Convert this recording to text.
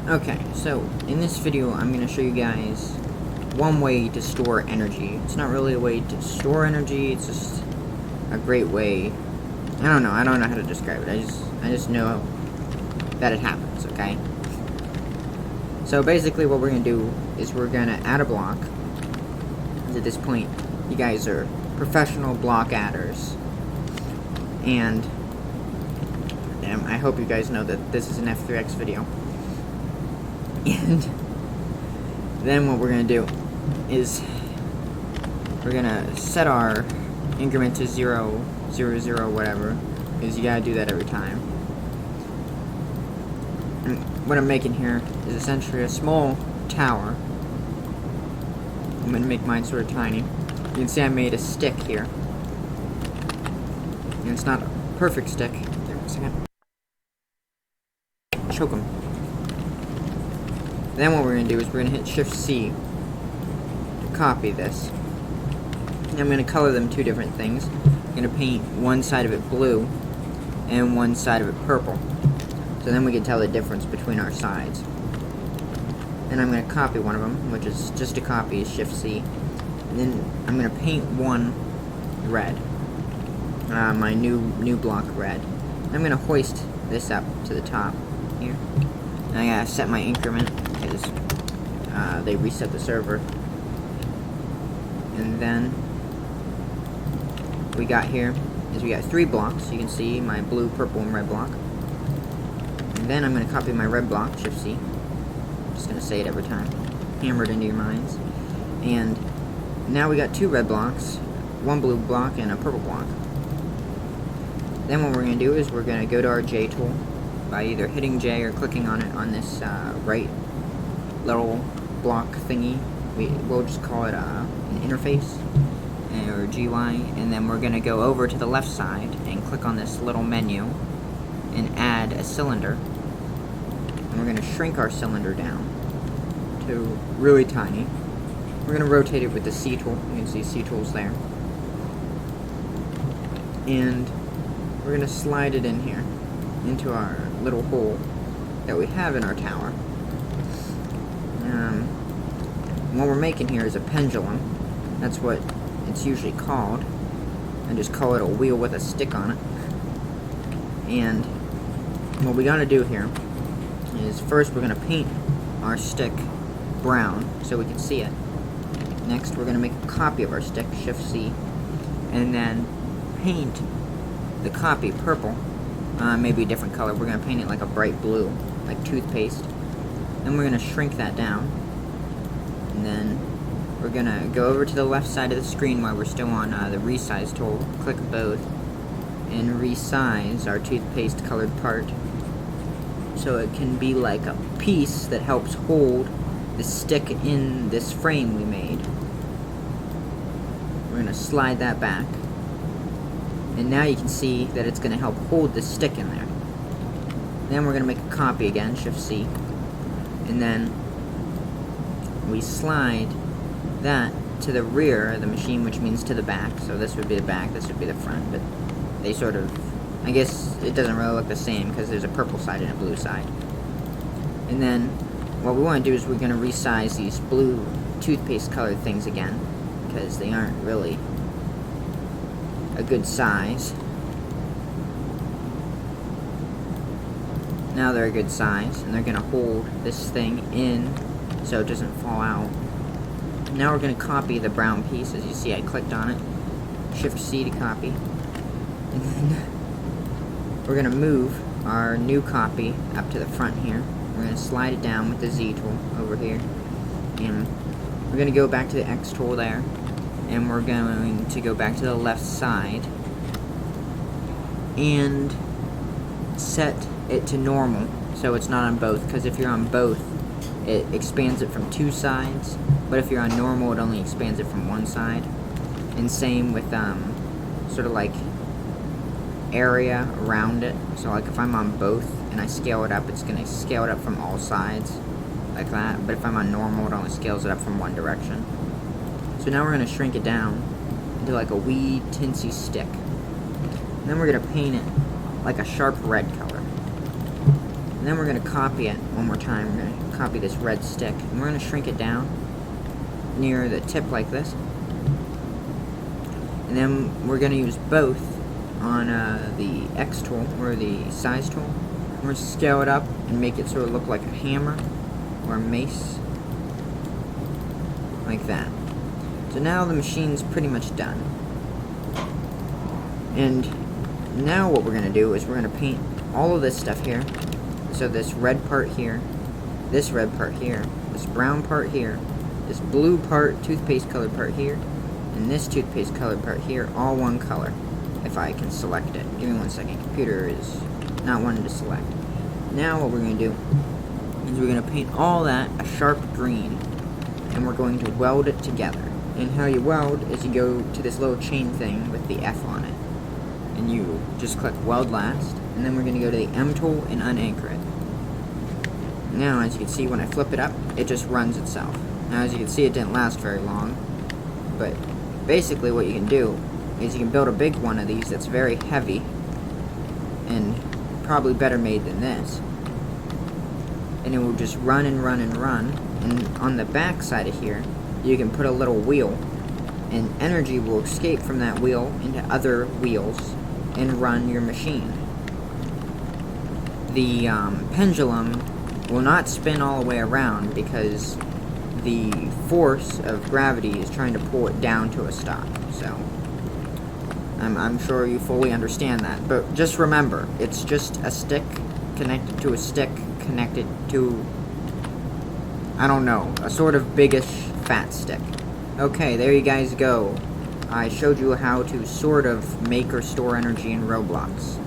Okay, so in this video I'm going to show you guys one way to store energy. It's not really a way to store energy, it's just a great way. I don't know how to describe it. I just know that it happens, okay? So basically what we're going to do is we're going to add a block. At this point, you guys are professional block adders. And I hope you guys know that this is an F3X video. And then what we're going to do is we're going to set our increment to 0, 0, 0, whatever, because you got to do that every time. And what I'm making here is essentially a small tower. I'm going to make mine sort of tiny. You can see I made a stick here. And it's not a perfect stick. Give me a second. Choke them. Then what we're going to do is we're going to hit Shift-C to copy this. And I'm going to color them two different things. I'm going to paint one side of it blue and one side of it purple. So then we can tell the difference between our sides. And I'm going to copy one of them, which is just a copy, is Shift-C. And then I'm going to paint one red. My new block red. I'm going to hoist this up to the top here. And I gotta set my increment because they reset the server. And then we got here is we got 3 blocks. You can see my blue, purple, and red block. And then I'm gonna copy my red block, Shift-C. Just gonna say it every time. Hammer it into your minds. And now we got 2 red blocks, 1 blue block, and a purple block. Then what we're gonna do is we're gonna go to our J tool by either hitting J or clicking on it on this right little block thingy. We'll just call it an interface or GUI, and then we're going to go over to the left side and click on this little menu and add a cylinder. And we're going to shrink our cylinder down to really tiny. We're going to rotate it with the C tool. You can see C tool's there. And we're going to slide it in here into our little hole that we have in our tower. What we're making here is a pendulum. That's what it's usually called. I just call it a wheel with a stick on it. And what we gotta do here is first we're gonna paint our stick brown so we can see it. Next we're gonna make a copy of our stick, Shift-C, and then paint the copy purple. Maybe a different color. We're going to paint it like a bright blue, like toothpaste. Then we're going to shrink that down. And then we're going to go over to the left side of the screen while we're still on the resize tool. Click both and resize our toothpaste colored part so it can be like a piece that helps hold the stick in this frame we made. We're going to slide that back. And now you can see that it's going to help hold the stick in there. Then we're going to make a copy again, Shift-C. And then we slide that to the rear of the machine, which means to the back. So this would be the back, this would be the front. But they sort of, I guess it doesn't really look the same because there's a purple side and a blue side. And then what we want to do is we're going to resize these blue toothpaste colored things again because they aren't really a good size. Now they're a good size, and they're going to hold this thing in so it doesn't fall out. Now we're going to copy the brown piece. As you see, I clicked on it. Shift-C to copy. And then we're going to move our new copy up to the front here. We're going to slide it down with the Z tool over here. And we're going to go back to the X tool there. And we're going to go back to the left side and set it to normal so it's not on both, because if you're on both it expands it from 2 sides, but if you're on normal it only expands it from 1 side. And same with sort of like area around it. So like if I'm on both and I scale it up, it's going to scale it up from all sides like that, but if I'm on normal it only scales it up from one direction. So now we're going to shrink it down into like a wee tinsy stick. And then we're going to paint it like a sharp red color. And then we're going to copy it one more time. We're going to copy this red stick, and we're going to shrink it down near the tip like this. And then we're going to use both on the X tool, or the size tool. We're going to scale it up and make it sort of look like a hammer or a mace, like that. So now the machine's pretty much done. And now what we're going to do is we're going to paint all of this stuff here. So this red part here, this red part here, this brown part here, this blue part, toothpaste colored part here, and this toothpaste colored part here, all one color, if I can select it. Give me 1 second. Computer is not wanting to select. Now what we're going to do is we're going to paint all that a sharp green, and we're going to weld it together. And how you weld is you go to this little chain thing with the F on it, and you just click weld last, and then we're going to go to the M tool and unanchor it. Now, as you can see, when I flip it up, it just runs itself. Now, as you can see, it didn't last very long, but basically what you can do is you can build a big one of these that's very heavy, and probably better made than this, and it will just run and run and run, and on the back side of here, you can put a little wheel, and energy will escape from that wheel into other wheels and run your machine. The pendulum will not spin all the way around because the force of gravity is trying to pull it down to a stop. So I'm sure you fully understand that, but just remember, it's just a stick connected to a stick connected to, I don't know, a sort of biggish fat stick. Okay, there you guys go. I showed you how to sort of make or store energy in Roblox.